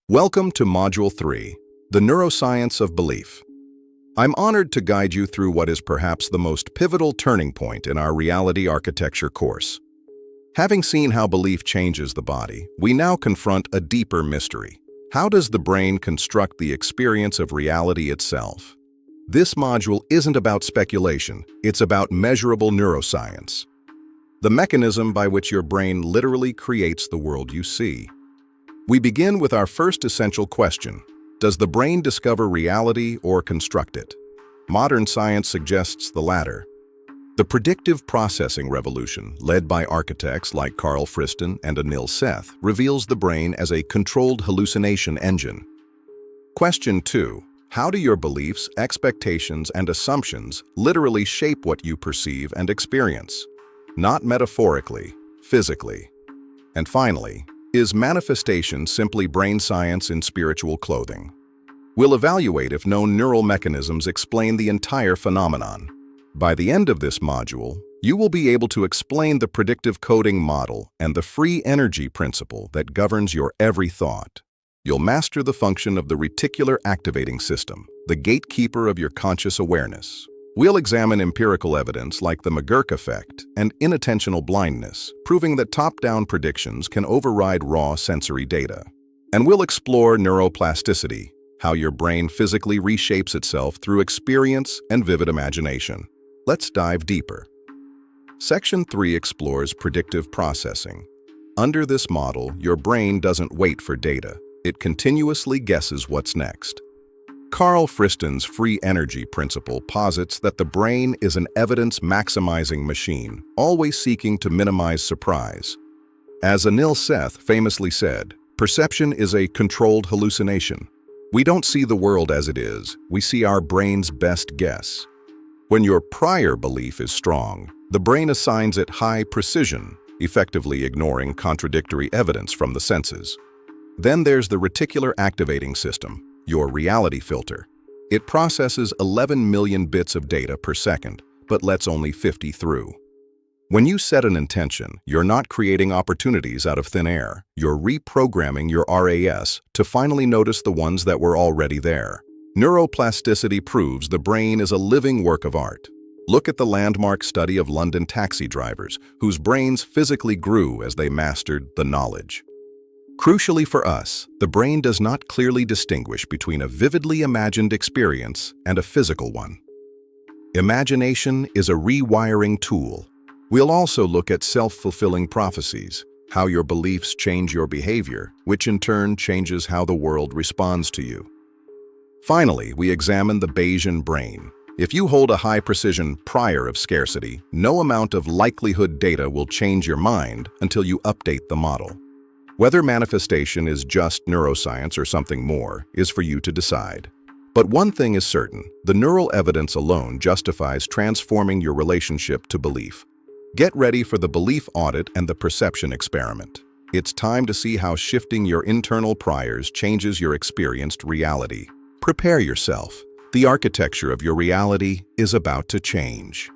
Welcome to Module 3, the Neuroscience of Belief. I'm honored to guide you through what is perhaps the most pivotal turning point in our reality architecture course. Having seen how belief changes the body, we now confront a deeper mystery. How does the brain construct the experience of reality itself? This module isn't about speculation, it's about measurable neuroscience. The mechanism by which your brain literally creates the world you see. We begin with our first essential question. Does the brain discover reality or construct it? Modern science suggests the latter. The predictive processing revolution, led by architects like Carl Friston and Anil Seth, reveals the brain as a controlled hallucination engine. Question 2. How do your beliefs, expectations, and assumptions literally shape what you perceive and experience? Not metaphorically, physically. And finally, is manifestation simply brain science in spiritual clothing? We'll evaluate if known neural mechanisms explain the entire phenomenon. By the end of this module, you will be able to explain the predictive coding model and the free energy principle that governs your every thought. You'll master the function of the reticular activating system, the gatekeeper of your conscious awareness. We'll examine empirical evidence like the McGurk effect and inattentional blindness, proving that top-down predictions can override raw sensory data. And we'll explore neuroplasticity, how your brain physically reshapes itself through experience and vivid imagination. Let's dive deeper. Section 3 explores predictive processing. Under this model, your brain doesn't wait for data. It continuously guesses what's next. Carl Friston's free energy principle posits that the brain is an evidence-maximizing machine, always seeking to minimize surprise. As Anil Seth famously said, perception is a controlled hallucination. We don't see the world as it is, we see our brain's best guess. When your prior belief is strong, the brain assigns it high precision, effectively ignoring contradictory evidence from the senses. Then there's the reticular activating system, your reality filter. It processes 11 million bits of data per second, but lets only 50 through. When you set an intention, you're not creating opportunities out of thin air. You're reprogramming your RAS to finally notice the ones that were already there. Neuroplasticity proves the brain is a living work of art. Look at the landmark study of London taxi drivers, whose brains physically grew as they mastered the knowledge. Crucially for us, the brain does not clearly distinguish between a vividly imagined experience and a physical one. Imagination is a rewiring tool. We'll also look at self-fulfilling prophecies, how your beliefs change your behavior, which in turn changes how the world responds to you. Finally, we examine the Bayesian brain. If you hold a high-precision prior of scarcity, no amount of likelihood data will change your mind until you update the model. Whether manifestation is just neuroscience or something more is for you to decide. But one thing is certain, the neural evidence alone justifies transforming your relationship to belief. Get ready for the belief audit and the perception experiment. It's time to see how shifting your internal priors changes your experienced reality. Prepare yourself. The architecture of your reality is about to change.